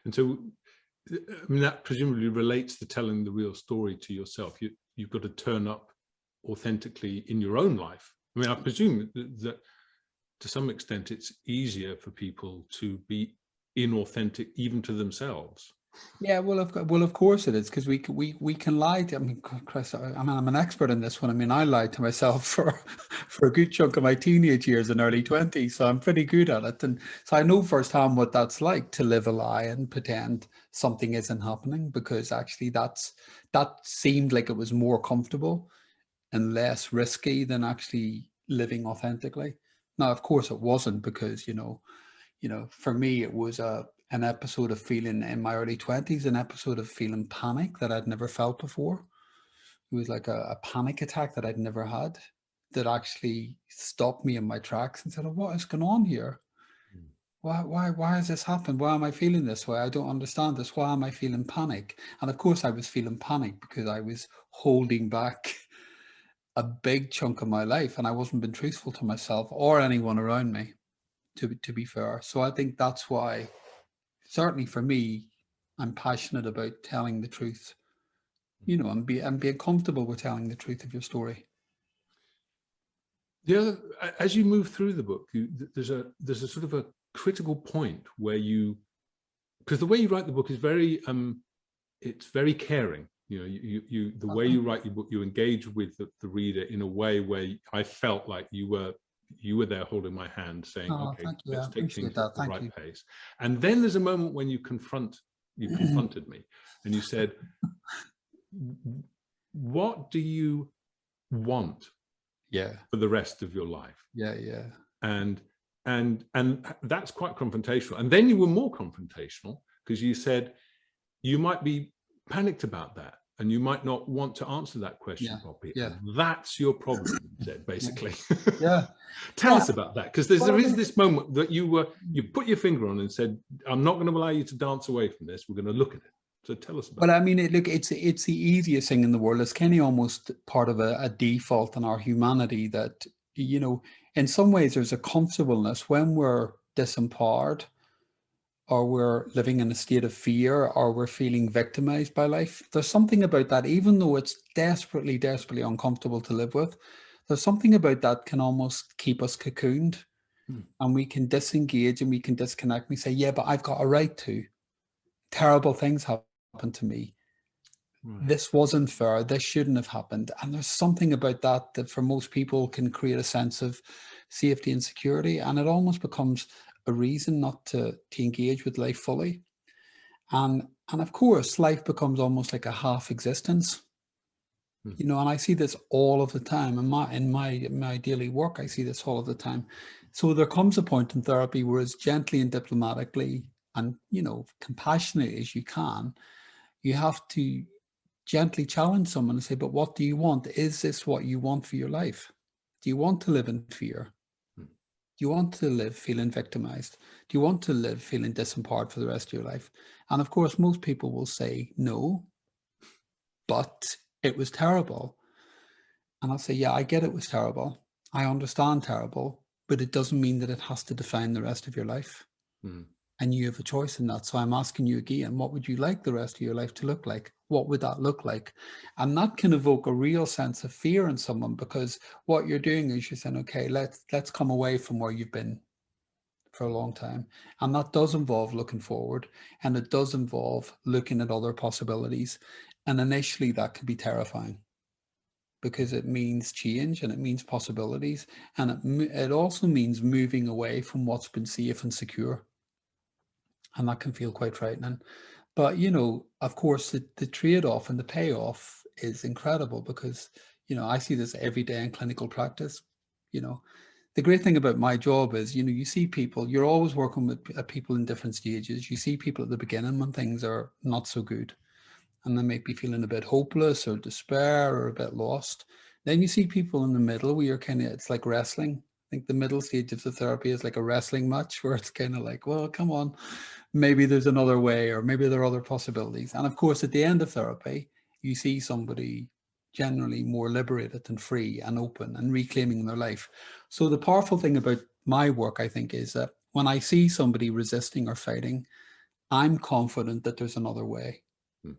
And so, I mean, that presumably relates to telling the real story to yourself. You've got to turn up authentically in your own life. I mean, I presume that to some extent it's easier for people to be inauthentic even to themselves. Yeah, well, of course it is, because we can lie to, I mean, Christ, I'm an expert in this one. I mean, I lied to myself for a good chunk of my teenage years and early 20s, so I'm pretty good at it. And so I know firsthand what that's like, to live a lie and pretend something isn't happening, because actually that seemed like it was more comfortable and less risky than actually living authentically. Now, of course, it wasn't, because for me, it was an episode of feeling in my early 20s, an episode of feeling panic that I'd never felt before. It was like a panic attack that I'd never had, that actually stopped me in my tracks and said, oh, what is going on here? Why has this happened? Why am I feeling this way? I don't understand this. Why am I feeling panic? And of course I was feeling panic because I was holding back a big chunk of my life, and I wasn't being truthful to myself or anyone around me, to be fair. So I think that's why, certainly for me, I'm passionate about telling the truth, and being comfortable with telling the truth of your story. As you move through the book, there's a sort of a critical point where because the way you write the book is very it's very caring. The way you write your book, you engage with the reader in a way where I felt like you were there holding my hand, saying, okay, let's take things at the right pace. And then there's a moment when you confronted me and you said, what do you want for the rest of your life? And that's quite confrontational. And then you were more confrontational, because you said you might be panicked about that and you might not want to answer that question properly. And that's your problem, you said, basically. Tell us about that, because there is this moment that you put your finger on and said, I'm not going to allow you to dance away from this. We're going to look at it. So tell us about it. Well, I mean, it's the easiest thing in the world. It's kind of almost part of a default in our humanity that, in some ways there's a comfortableness when we're disempowered, or we're living in a state of fear, or we're feeling victimized by life. There's something about that, even though it's desperately, desperately uncomfortable to live with, there's something about that can almost keep us cocooned, and we can disengage and we can disconnect. We say, yeah, but I've got a right to. Terrible things happened to me. This wasn't fair. This shouldn't have happened. And there's something about that for most people can create a sense of safety and security. And it almost becomes a reason not to engage with life fully. And of course, life becomes almost like a half existence. And I see this all of the time in my daily work. I see this all of the time. So there comes a point in therapy where, as gently and diplomatically and compassionately as you can, you have to gently challenge someone and say, but what do you want? Is this what you want for your life? Do you want to live in fear? Do you want to live feeling victimized? Do you want to live feeling disempowered for the rest of your life? And of course, most people will say no, but it was terrible. And I'll say, yeah, I get it was terrible. I understand terrible, but it doesn't mean that it has to define the rest of your life. And you have a choice in that. So I'm asking you again, what would you like the rest of your life to look like? What would that look like? And that can evoke a real sense of fear in someone, because what you're doing is you're saying, okay, let's come away from where you've been for a long time. And that does involve looking forward, and it does involve looking at other possibilities. And initially that can be terrifying, because it means change and it means possibilities. And it also means moving away from what's been safe and secure. And that can feel quite frightening. But, of course, the trade-off and the payoff is incredible, because, I see this every day in clinical practice. The great thing about my job is, you see people, you're always working with people in different stages. You see people at the beginning when things are not so good, and they might be feeling a bit hopeless or despair or a bit lost. Then you see people in the middle where it's like wrestling. I think the middle stage of the therapy is like a wrestling match, where it's kind of like, well, come on, maybe there's another way, or maybe there are other possibilities. And of course, at the end of therapy, you see somebody generally more liberated and free and open and reclaiming their life. So the powerful thing about my work, I think, is that when I see somebody resisting or fighting, I'm confident that there's another way. Mm.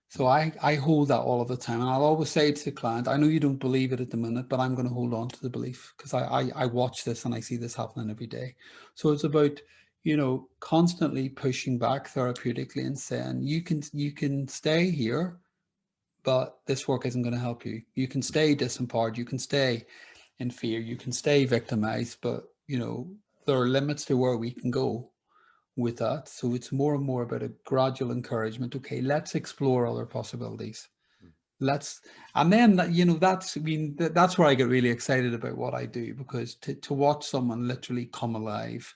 So I hold that all of the time. And I'll always say to the client, I know you don't believe it at the minute, but I'm going to hold on to the belief, because I watch this and I see this happening every day. So it's about, you know, constantly pushing back therapeutically and saying, you can stay here, but this work isn't going to help you. You can stay disempowered, you can stay in fear, you can stay victimized, but, you know, there are limits to where we can go with that. So it's more and more about a gradual encouragement. Okay, let's explore other possibilities. And then, you know, that's, I mean, that's where I get really excited about what I do, because to watch someone literally come alive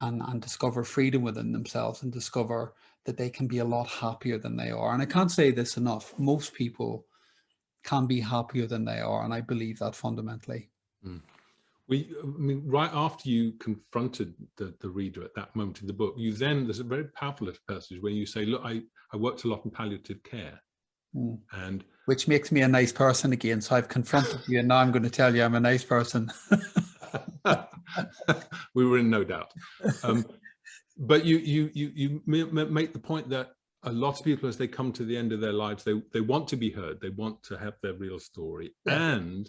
and discover freedom within themselves, and discover that they can be a lot happier than they are. And I can't say this enough. Most people can be happier than they are. And I believe that fundamentally. Mm. I mean, right after you confronted the reader at that moment in the book, you then, there's a very powerful little passage where you say, look, I worked a lot in palliative care. Mm. And which makes me a nice person again. So I've confronted you, and now I'm going to tell you I'm a nice person. we were in no doubt. But you make the point that a lot of people, as they come to the end of their lives, they want to be heard. They want to have their real story. Yeah. And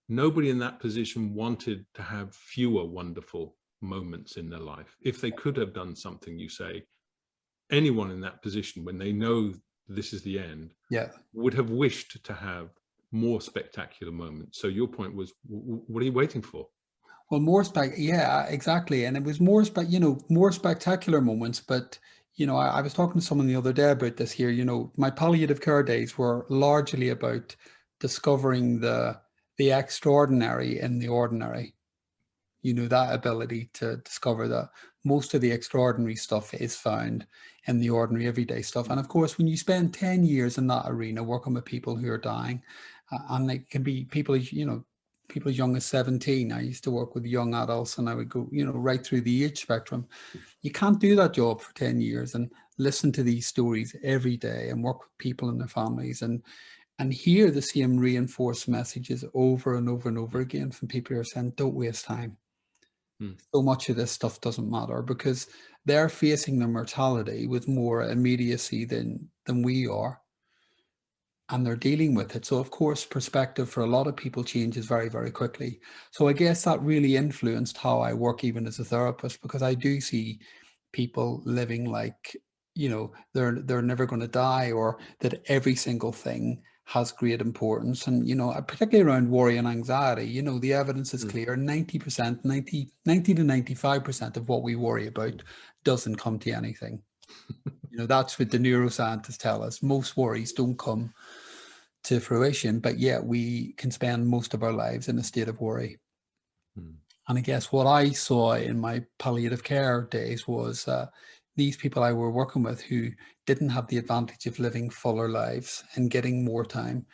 nobody in that position wanted to have fewer wonderful moments in their life. If they could have done something, you say, anyone in that position, when they know this is the end, yeah, would have wished to have more spectacular moments. So your point was, what are you waiting for? Well, yeah, exactly. And it was more spectacular moments. But, you know, I was talking to someone the other day about this here. You know, my palliative care days were largely about discovering the extraordinary in the ordinary. You know, that ability to discover that most of the extraordinary stuff is found in the ordinary everyday stuff. And of course, when you spend 10 years in that arena working with people who are dying, and it can be people, you know, people as young as 17. I used to work with young adults, and I would go, you know, right through the age spectrum. You can't do that job for 10 years and listen to these stories every day and work with people and their families and hear the same reinforced messages over and over and over again from people who are saying, don't waste time. So much of this stuff doesn't matter, because they're facing their mortality with more immediacy than we are, and they're dealing with it. So of course, perspective for a lot of people changes very, very quickly. So I guess that really influenced how I work even as a therapist, because I do see people living like, you know, they're never going to die, or that every single thing has great importance. And, you know, particularly around worry and anxiety, you know, the evidence is clear. 90 to 95% of what we worry about doesn't come to anything. You know, that's what the neuroscientists tell us. Most worries don't come to fruition, but yet we can spend most of our lives in a state of worry. And I guess what I saw in my palliative care days was these people I were working with who didn't have the advantage of living fuller lives and getting more time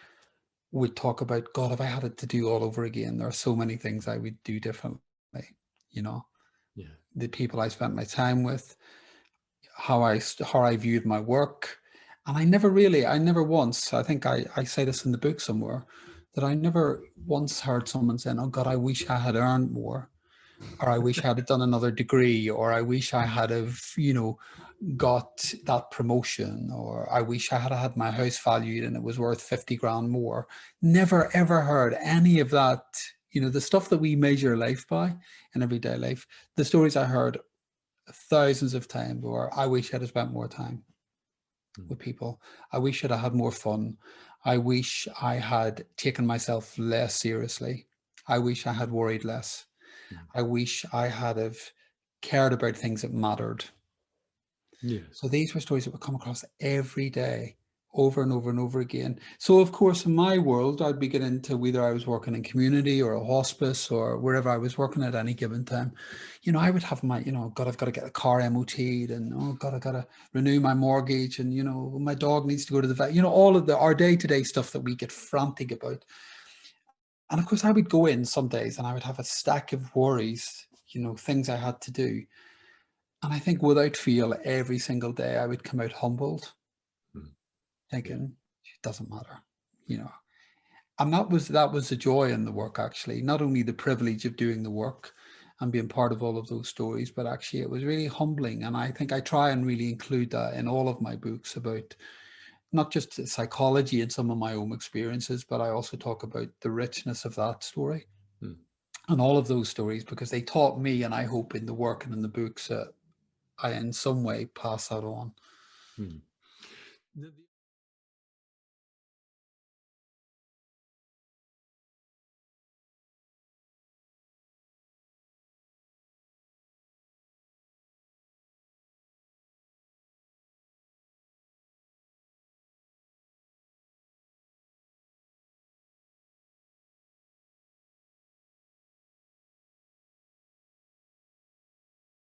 would talk about, God, if I had it to do all over again, there are so many things I would do differently. You know, the people I spent my time with, how I viewed my work. And I never once, I think I say this in the book somewhere, that I never once heard someone saying, oh God, I wish I had earned more, or I wish I had done another degree, or I wish I had have, you know, got that promotion, or I wish I had had my house valued and it was worth 50 grand more. Never ever heard any of that. You know, the stuff that we measure life by in everyday life, the stories I heard thousands of times were, I wish I'd have spent more time with people. I wish I'd have had more fun. I wish I had taken myself less seriously. I wish I had worried less. I wish I had have cared about things that mattered. Yes. So these were stories that would come across every day, over and over and over again. So of course, in my world, I'd be getting into whether I was working in community or a hospice or wherever I was working at any given time. You know, I would have my, you know, God, I've got to get a car MOT'd, and oh God, I've got to renew my mortgage, and, you know, my dog needs to go to the vet, you know, all of our day-to-day stuff that we get frantic about. And of course, I would go in some days and I would have a stack of worries, you know, things I had to do. And I think without fail, every single day I would come out humbled, thinking, it doesn't matter, you know. And that was the joy in the work, actually. Not only the privilege of doing the work and being part of all of those stories. But actually, it was really humbling. And I think I try and really include that in all of my books, about not just the psychology and some of my own experiences, but I also talk about the richness of that story and all of those stories, because they taught me, and I hope in the work and in the books I in some way pass that on.